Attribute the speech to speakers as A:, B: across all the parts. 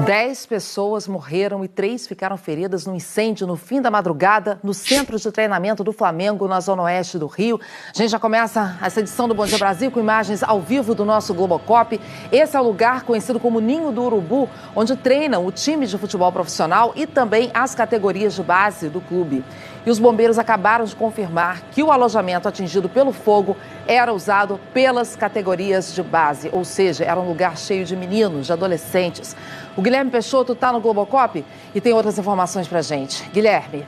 A: 10 pessoas morreram e 3 ficaram feridas no incêndio no fim da madrugada no centro de treinamento do Flamengo, na zona oeste do Rio. A gente já começa essa edição do Bom Dia Brasil com imagens ao vivo do nosso Globocop. Esse é o lugar conhecido como Ninho do Urubu, onde treinam o time de futebol profissional e também as categorias de base do clube. E os bombeiros acabaram de confirmar que o alojamento atingido pelo fogo era usado pelas categorias de base, ou seja, era um lugar cheio de meninos, de adolescentes. O Guilherme Peixoto está no Globocop e tem outras informações pra gente. Guilherme.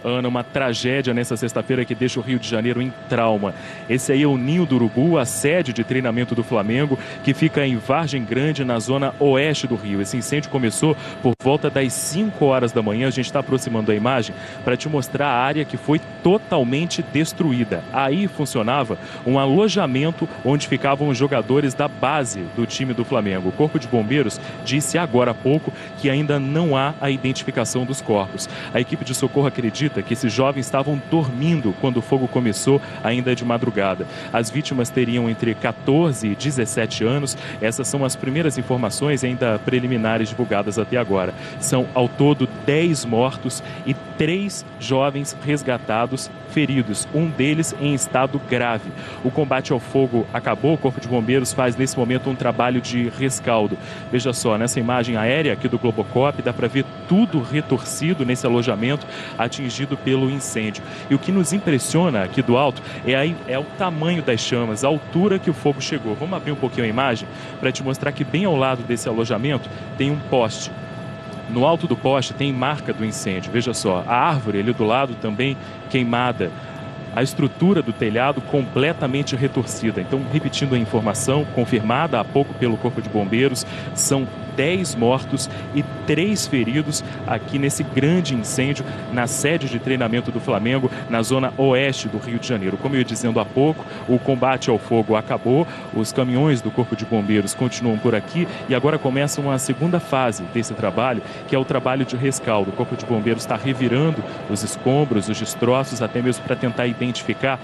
B: Ana, uma tragédia nessa sexta-feira que deixa o Rio de Janeiro em trauma. Esse aí é o Ninho do Urubu, a sede de treinamento do Flamengo, que fica em Vargem Grande, na zona oeste do Rio. Esse incêndio começou por volta das 5 horas da manhã. A gente está aproximando a imagem para te mostrar a área que foi totalmente destruída. Aí funcionava um alojamento onde ficavam os jogadores da base do time do Flamengo. O Corpo de Bombeiros disse agora há pouco que ainda não há a identificação dos corpos. A equipe de socorro acredita que esses jovens estavam dormindo quando o fogo começou ainda de madrugada. As vítimas teriam entre 14 e 17 anos. Essas são as primeiras informações ainda preliminares divulgadas até agora. São ao todo 10 mortos e 3 jovens resgatados feridos, um deles em estado grave. O combate ao fogo acabou, o Corpo de Bombeiros faz nesse momento um trabalho de rescaldo. Veja só, nessa imagem aérea aqui do Globocop, dá para ver tudo retorcido nesse alojamento atingido pelo incêndio. E o que nos impressiona aqui do alto é o tamanho das chamas, a altura que o fogo chegou. Vamos abrir um pouquinho a imagem para te mostrar que bem ao lado desse alojamento tem um poste. No alto do poste tem marca do incêndio. Veja só, a árvore ali do lado também queimada. A estrutura do telhado completamente retorcida. Então, repetindo a informação, confirmada há pouco pelo Corpo de Bombeiros, são 10 mortos e 3 feridos aqui nesse grande incêndio na sede de treinamento do Flamengo, na zona oeste do Rio de Janeiro. Como eu ia dizendo há pouco, o combate ao fogo acabou, os caminhões do Corpo de Bombeiros continuam por aqui e agora começa uma segunda fase desse trabalho, que é o trabalho de rescaldo. O Corpo de Bombeiros está revirando os escombros, os destroços, até mesmo para tentar identificar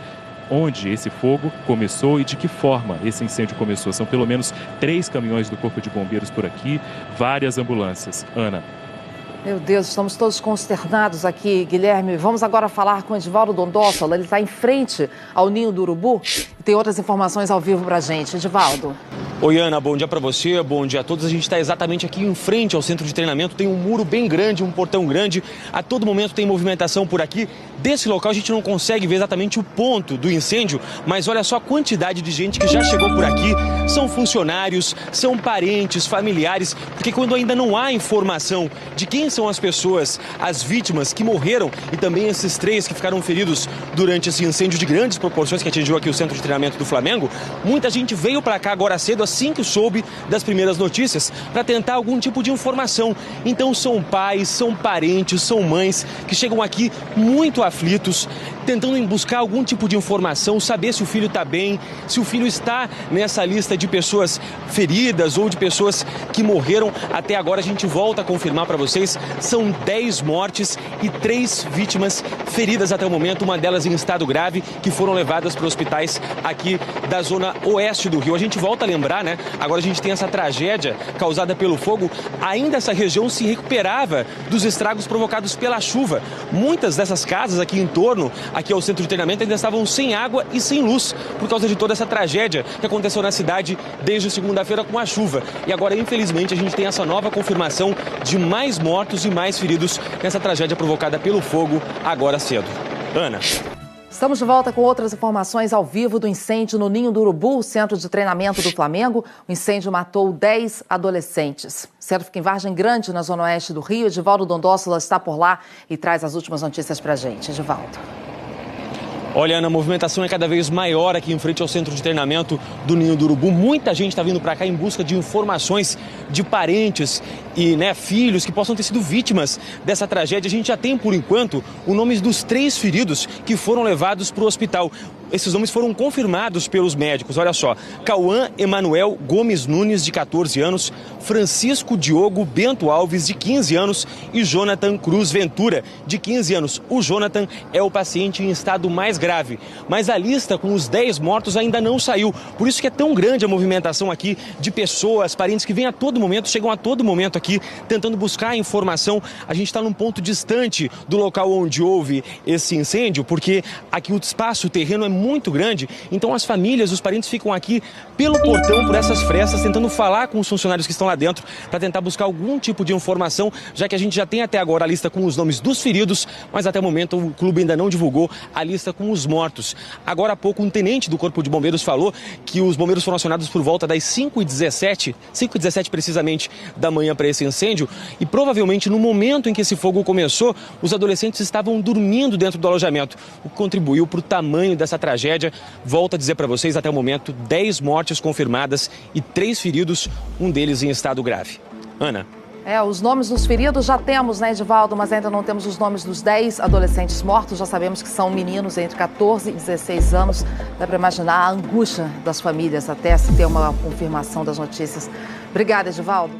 B: onde esse fogo começou e de que forma esse incêndio começou. São pelo menos 3 caminhões do Corpo de Bombeiros por aqui, várias ambulâncias. Ana.
A: Meu Deus, estamos todos consternados aqui, Guilherme. Vamos agora falar com o Edivaldo Dondossola. Ele está em frente ao Ninho do Urubu e tem outras informações ao vivo para a gente. Edivaldo.
C: Oi, Ana, bom dia para você, bom dia a todos. A gente está exatamente aqui em frente ao centro de treinamento. Tem um muro bem grande, um portão grande. A todo momento tem movimentação por aqui. Desse local a gente não consegue ver exatamente o ponto do incêndio, mas olha só a quantidade de gente que já chegou por aqui. São funcionários, são parentes, familiares, porque quando ainda não há informação de quem são as pessoas, as vítimas que morreram e também esses 3 que ficaram feridos durante esse incêndio de grandes proporções que atingiu aqui o centro de treinamento do Flamengo, muita gente veio para cá agora cedo, assim que soube das primeiras notícias, para tentar algum tipo de informação. Então são pais, são parentes, são mães que chegam aqui muito aflitos, tentando buscar algum tipo de informação, saber se o filho está bem, se o filho está nessa lista de pessoas feridas ou de pessoas que morreram. Até agora a gente volta a confirmar para vocês, são 10 mortes e 3 vítimas feridas até o momento, uma delas em estado grave, que foram levadas para hospitais aqui da zona oeste do Rio. A gente volta a lembrar, né? Agora a gente tem essa tragédia causada pelo fogo. Ainda essa região se recuperava dos estragos provocados pela chuva. Muitas dessas casas aqui em torno, aqui ao centro de treinamento, ainda estavam sem água e sem luz por causa de toda essa tragédia que aconteceu na cidade desde segunda-feira com a chuva. E agora, infelizmente, a gente tem essa nova confirmação de mais mortos e mais feridos nessa tragédia provocada pelo fogo agora cedo. Ana.
A: Estamos de volta com outras informações ao vivo do incêndio no Ninho do Urubu, o centro de treinamento do Flamengo. O incêndio matou 10 adolescentes. O centro fica em Vargem Grande, na zona oeste do Rio. Edivaldo Dondossola está por lá e traz as últimas notícias para a gente. Edivaldo.
C: Olha, Ana, a movimentação é cada vez maior aqui em frente ao centro de treinamento do Ninho do Urubu. Muita gente está vindo para cá em busca de informações de parentes e filhos que possam ter sido vítimas dessa tragédia. A gente já tem, por enquanto, os nomes dos 3 feridos que foram levados para o hospital. Esses nomes foram confirmados pelos médicos. Olha só, Cauã Emanuel Gomes Nunes, de 14 anos, Francisco Diogo Bento Alves, de 15 anos, e Jonathan Cruz Ventura, de 15 anos. O Jonathan é o paciente em estado mais grave, mas a lista com os 10 mortos ainda não saiu. Por isso que é tão grande a movimentação aqui de pessoas, parentes que vêm a todo momento, chegam a todo momento aqui tentando buscar informação. A gente está num ponto distante do local onde houve esse incêndio, porque aqui o espaço, o terreno é muito grande, então as famílias, os parentes ficam aqui pelo portão, por essas frestas, tentando falar com os funcionários que estão lá dentro para tentar buscar algum tipo de informação, já que a gente já tem até agora a lista com os nomes dos feridos, mas até o momento o clube ainda não divulgou a lista com os mortos. Agora há pouco um tenente do Corpo de Bombeiros falou que os bombeiros foram acionados por volta das 5h17 precisamente da manhã para esse incêndio, e provavelmente no momento em que esse fogo começou, os adolescentes estavam dormindo dentro do alojamento, o que contribuiu para o tamanho dessa tragédia. Volto a dizer para vocês, até o momento, 10 mortes confirmadas e 3 feridos, um deles em estado grave. Ana.
A: Os nomes dos feridos já temos, né, Edivaldo, mas ainda não temos os nomes dos 10 adolescentes mortos. Já sabemos que são meninos entre 14 e 16 anos. Dá para imaginar a angústia das famílias até se ter uma confirmação das notícias. Obrigada, Edivaldo.